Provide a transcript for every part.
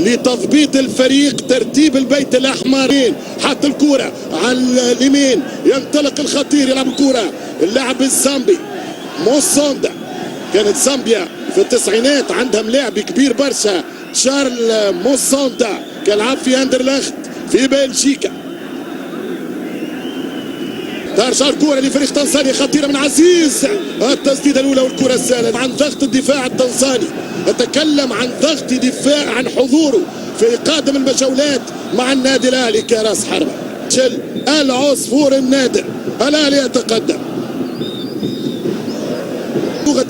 لتضبيط الفريق، ترتيب البيت الأحمر. حط الكرة على اليمين، ينطلق الخطير، يلعب الكرة اللاعب الزامبي موسوندا. كانت زامبيا في التسعينات عندها ملاعب كبير برشا، شارل موسوندا كان لعب في اندرلخت في بلجيكا. ترجع الكرة لفريق تنزانيا، خطيرة من عزيز، التسديدة الأولى والكرة الثالثة. عن ضغط الدفاع التنزاني، أتكلم عن ضغط دفاع، عن حضوره في قادم المجولات مع النادي الأهلي كرأس حربة. العصفور النادر، الأهلي يتقدم. لغة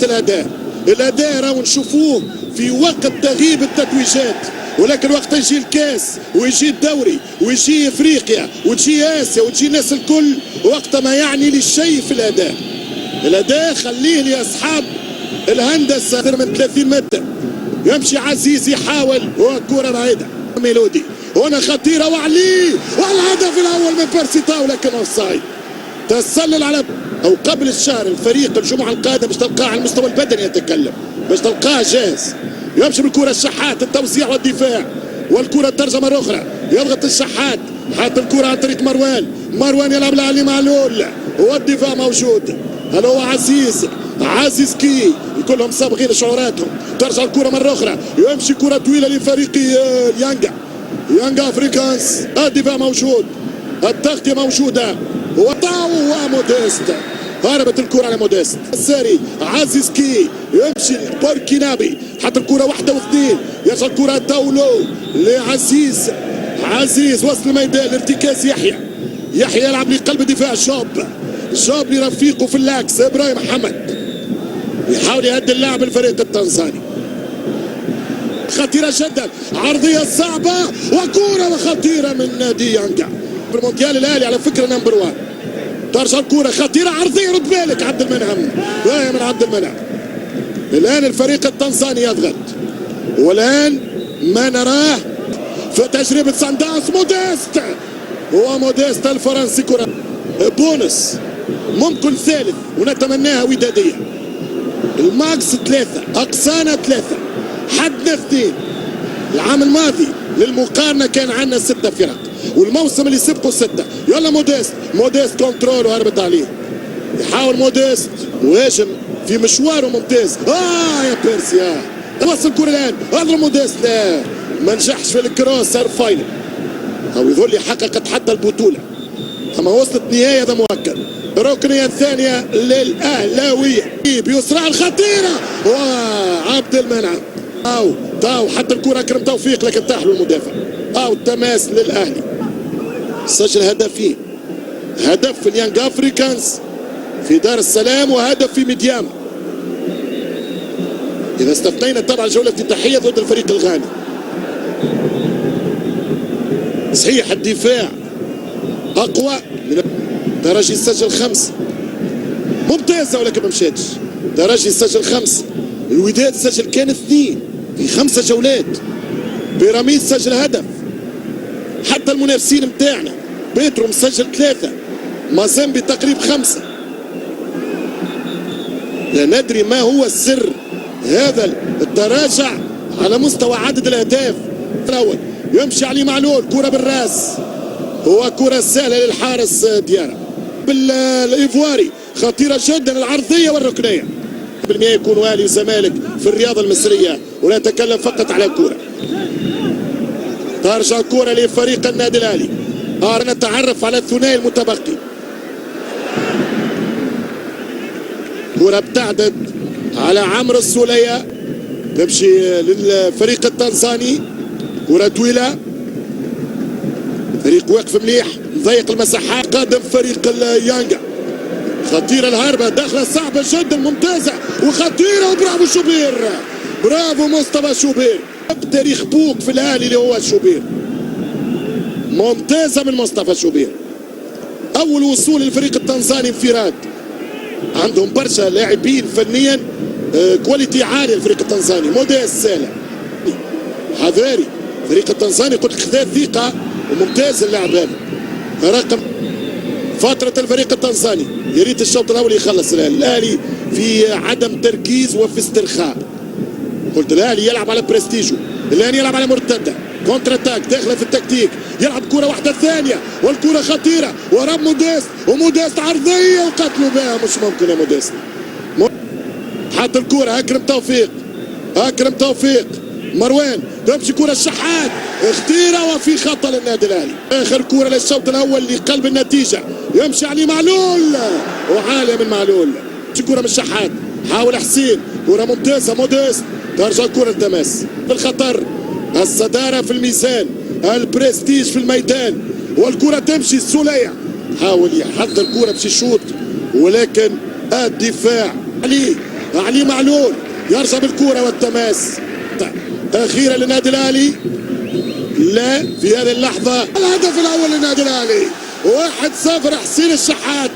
الأداء راهو نشوفوه في وقت تغيب التتويجات، ولكن وقت يجي الكاس ويجي الدوري ويجي افريقيا وتجي اسيا وتجي الناس الكل، وقت ما يعني للشيء في الاداء خليه لاصحاب الهندسه. اكثر من 30 متر يمشي عزيز، يحاول وكره بعيده. ميلودي هنا خطيره وعلي، والهدف الاول من بيرسي تاو، لكن اوفسايد. تسلل على او قبل الشهر الفريق الجمعه القادمه باش تلقاه على المستوى البدني، يتكلم باش تلقاه جاهز. يمشي بالكره الشحات، التوزيع والدفاع، والكره ترجع مره اخرى، يضغط الشحات، حاط الكره عن طريق مروان يلعب لعلي معلول، والدفاع موجود. هل هو عزيز كي كلهم سابقين شعوراتهم. ترجع الكره مره اخرى، يمشي كره طويله لفريق يانجا افريكانس، الدفاع موجود، التغطيه موجوده، وطاو وموديست. هربت الكرة على موديست الساري. عزيز كي يمشي البوركينابي، حط الكرة واحدة واثنين، يرجع الكرة تاولو لعزيز. عزيز وصل الميدان، الارتكاز يحيى يلعب لقلب دفاع جوب لرفيقه في اللاكس ابراهيم محمد، يحاول يهدي اللاعب الفريق التنزاني. خطيرة جدا، عرضية صعبة وكرة خطيرة من نادي يانجا. بالمونديال الأهلي على فكرة نمبر 1. ترجع الكرة خطيرة، عرضية، رد بالك عبد المنعم، من عبد المنعم. الآن الفريق التنزاني يضغط، والآن ما نراه في تجربة سان داونز موديست الفرنسي. كرة بونس ممكن ثالث ونتمناها ودادية. الماكس 3، أقصانا 3، حدنا 2. العام الماضي للمقارنة كان عندنا 6 فرق، والموسم اللي سبقه 6. يلا موديست كنترول وهربت عليه. يحاول موديست وهاجم في مشواره ممتاز. يا بيرسي وصل الكرة الآن، اضرب موديست، لا ما نجحش في الكروس، صار فاينل او يظل حققت حتى البطولة، اما وصلت نهاية هذا مؤكد. الركنية الثانية للأهلاوية بيسرع الخطيرة، وعبد المنعم تاو حتى الكرة أكرم توفيق، لكن تحلو المدافع. التماس للأهلي، سجل هدفين، هدف في اليانج افريكانز في دار السلام، وهدف في ميديام. إذا استثنينا طبعا الجولة الافتتاحية ضد الفريق الغاني. صحيح الدفاع أقوى من ترجي، سجل 5 ممتازة ولكن ما مشاتش. ترجي سجل 5، الوداد سجل كان 2 في 5 جولات، بيراميد سجل هدف، حتى المنافسين متاعنا بيترو مسجل 3، مازيمبي تقريب 5. لا ندري ما هو السر هذا التراجع على مستوى عدد الاهداف. الاول يمشي علي معلول، كرة بالراس، هو كرة سهلة للحارس ديارة بالايفواري، خطيرة جدا العرضية والركنية. بالمئة يكون اهلي وزمالك في الرياضة المصرية، ولا نتكلم فقط على الكرة. ترجع الكرة لفريق النادي الاهلي. نتعرف على الثنائي المتبقي. كرة ابتعدت على عمرو السولية، تمشي للفريق التنزاني، كرة طويلة، فريق واقف مليح، ضيق المساحات. قادم فريق اليانجا، خطيرة الهربة، داخلة صعبة جدا، ممتازة وخطيرة، وبرافو شوبير، برافو مصطفى شوبير. تاريخ بوك في الاهلي اللي هو شوبير، ممتازة من مصطفى شوبير. اول وصول للفريق التنزاني انفراد، عندهم برشا لاعبين فنيا كواليتي عالي. الفريق التنزاني موديست سالة حذاري، الفريق التنزاني قلت خذا ثقة وممتاز اللاعب هذا. رقم فترة الفريق التنزاني، يا ريت الشوط الاول يخلص. الاهلي في عدم تركيز وفي استرخاء. قلت الاهلي يلعب على برستيجه، الان يلعب على مرتده كونتر اتاك داخله في التكتيك، يلعب كره واحده ثانيه والكره خطيره ورا موديست، وموديست عرضيه وقتلوا بها. مش ممكن يا موديست. حط الكره اكرم توفيق مروان تمشي كره الشحات خطيره وفي خطا للنادي الاهلي. اخر كره للشوط الاول لقلب النتيجه، يمشي عليه معلول وعاليه من معلول. تمشي كره من الشحات، حاول حسين، كره ممتازه موديست، ترجع الكره التماس في الخطر، الصداره في الميزان، البرستيج في الميدان، والكره تمشي السوليه حاول يحضر الكره باش يشوط ولكن الدفاع علي معلول يرجع بالكره والتماس. اخيرا للنادي الاهلي، لا في هذه اللحظه الهدف الاول للنادي الاهلي 1-0. حسين الشحات،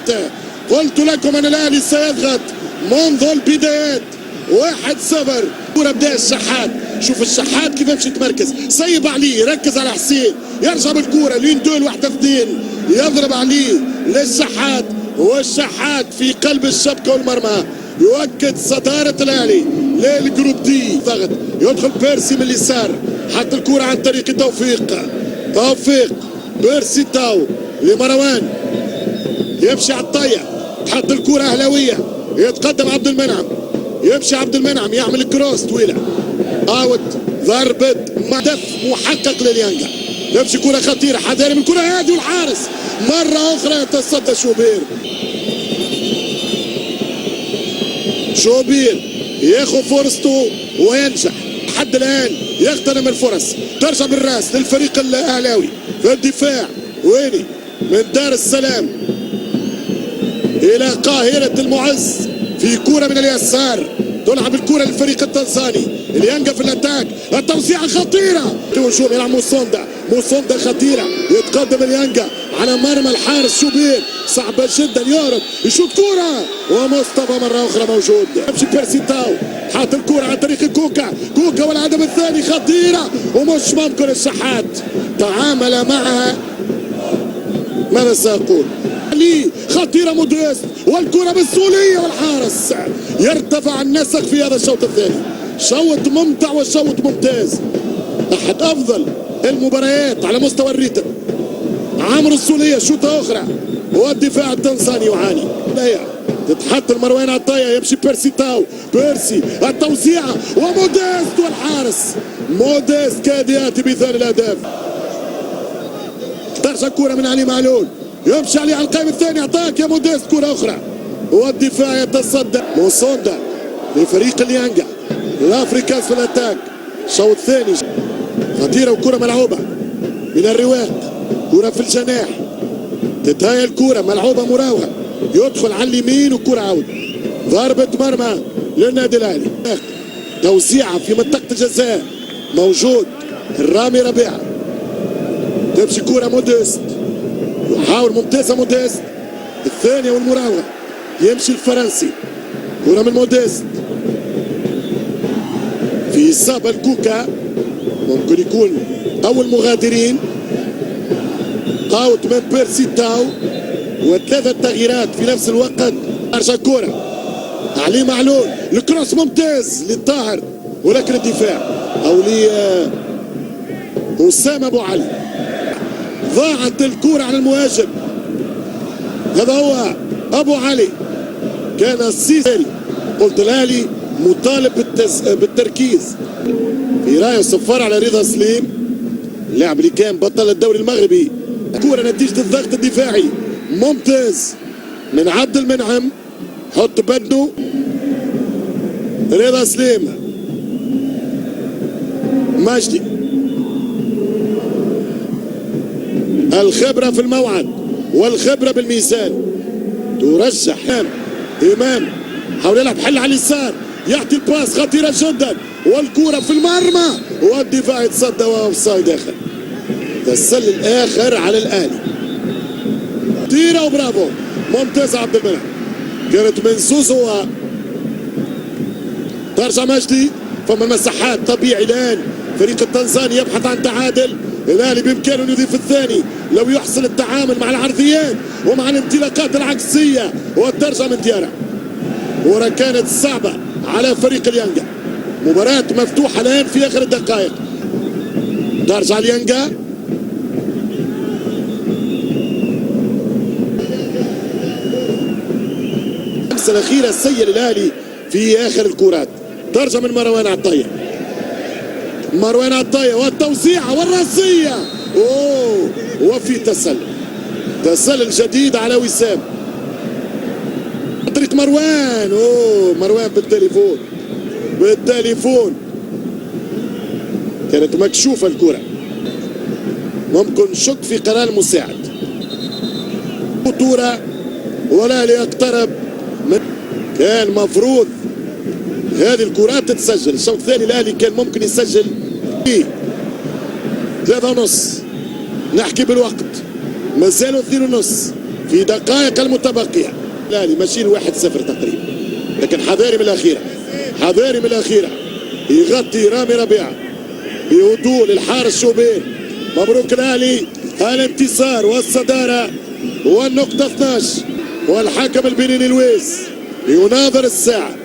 قلت لكم ان الاهلي سيضغط منذ البدايات. 1-0 كره بدا الشحات، شوف الشحات كيف يمشي يتمركز، سيب عليه يركز على حسين، يرجع بالكره لين دول 1-2 يضرب عليه للشحات، والشحات في قلب الشبكه والمرمى يؤكد صداره الاهلي للجروب دي. ضغط يدخل بيرسي من اليسار، حط الكره عن طريق توفيق بيرسي تاو لمروان، يمشي على الطيه، حط الكره اهلاويه، يتقدم عبد المنعم، يمشي عبد المنعم يعمل كروس طويله اوت، ضربه هدف محقق لليانجا. يمشي كره خطيره، حذاري من الكره هذه والحارس مره اخرى يتصدى شوبير ياخذ فرصته وينجح لحد الان، يغتنم الفرص، ترجع بالراس للفريق الاهلاوي في الدفاع. ويني من دار السلام الى قاهره المعز، في كره من اليسار تلعب الكره للفريق التنزاني، اليانجا في الاتاك، التوزيعه خطيره، هجوم يلعب موسوندا خطيره، يتقدم اليانجا على مرمى الحارس شوبير، صعبه جدا، يهرب يشوط كره ومصطفى مره اخرى موجود، يمشي بيرسي تاو، حاط الكره عن طريق كوكا والهدف الثاني خطيره ومش ممكن الشحات تعامل معها. ماذا سأقول؟ خطيره موديست والكره بالسوليه والحارس يرتفع النسق في هذا الشوط الثاني. شوط ممتع وشوط ممتاز، احد افضل المباريات على مستوى الريتم. عمرو السوليه شوطه اخرى والدفاع التنزاني يعاني. تتحط المروان على الطايه، يمشي بيرسي تاو، بيرسي التوزيعه وموديست والحارس موديست كاد ياتي بثاني الاهداف. ترجع كره من علي معلول، يمشي عليه على القائم الثاني، اعطاك يا موديست كره اخرى والدفاع يتصدى. موسوندا لفريق اليانجا، الافريكانز في الاتاك، شوط ثاني خطيره وكره ملعوبه من الرواق، كره في الجناح، تتهيأ الكره ملعوبه مراوغه، يدخل على اليمين وكره عود، ضربه مرمى للنادي الاهلي، توزيعه في منطقه الجزاء، موجود الرامي ربيعه، تمشي كره موديست، يحاول ممتازه موديست، الثانيه والمراوغه، يمشي الفرنسي، كره من موديست في اصابه الكوكا، ممكن يكون اول مغادرين، اوت من بيرسي تاو، وثلاثه تغييرات في نفس الوقت. ارجع كوره علي معلول، الكروس ممتاز للطاهر ولكن الدفاع او لأسامة ابو علي، ضاعت الكوره على المهاجم، هذا هو ابو علي، كان السيسي. قلت الاهلي مطالب بالتركيز. في رايه صفار على رضا سليم، اللاعب اللي كان بطل الدوري المغربي. كوره نتيجه الضغط الدفاعي ممتاز من عبد المنعم، حط بده رضا سليم، مجدي، الخبره في الموعد والخبره بالميزان، ترشح امام، حاول يلعب حل على اليسار، يعطي الباس خطيره جدا والكوره في المرمى والدفاع يتصدى واوفسايد اخر. تسلل الاخر على الاهلي، خطيره وبرافو، ممتازه عبد المنعم، كانت من زوزو. ترجع مجدي، فما مساحات طبيعي الان فريق التنزاني يبحث عن تعادل. الاهلي بامكانه ان يضيف الثاني لو يحسن التعامل مع العرضيات ومع الانطلاقات العكسيه والترجمه من ديارة. كرة كانت صعبه على فريق اليانجا، مباراة مفتوحة الآن في آخر الدقائق. ترجع ليانجا، الخمسة الأخيرة السيئة للأهلي في آخر الكرات. ترجع من مروان عطية، مروان عطية والتوزيعة والرأسية، أوه وفي تسلل جديد على وسام طريق مروان. أوه مروان بالتليفون كانت مكشوفة الكرة، ممكن شك في قرار المساعد. خطورة ولا ليقترب من، كان مفروض هذه الكرات تتسجل. الشوط الثاني الاهلي كان ممكن يسجل 3:30. نحكي بالوقت، مازالوا 2:30 في دقائق المتبقية. الاهلي ماشيين 1-0 تقريبا، لكن حذاري من الأخيرة يغطي رامي ربيعة بهدوء للحارس شوبير. مبروك الاهلي الانتصار والصدارة والنقطة 12. والحكم البنيني لويس يناظر الساعة.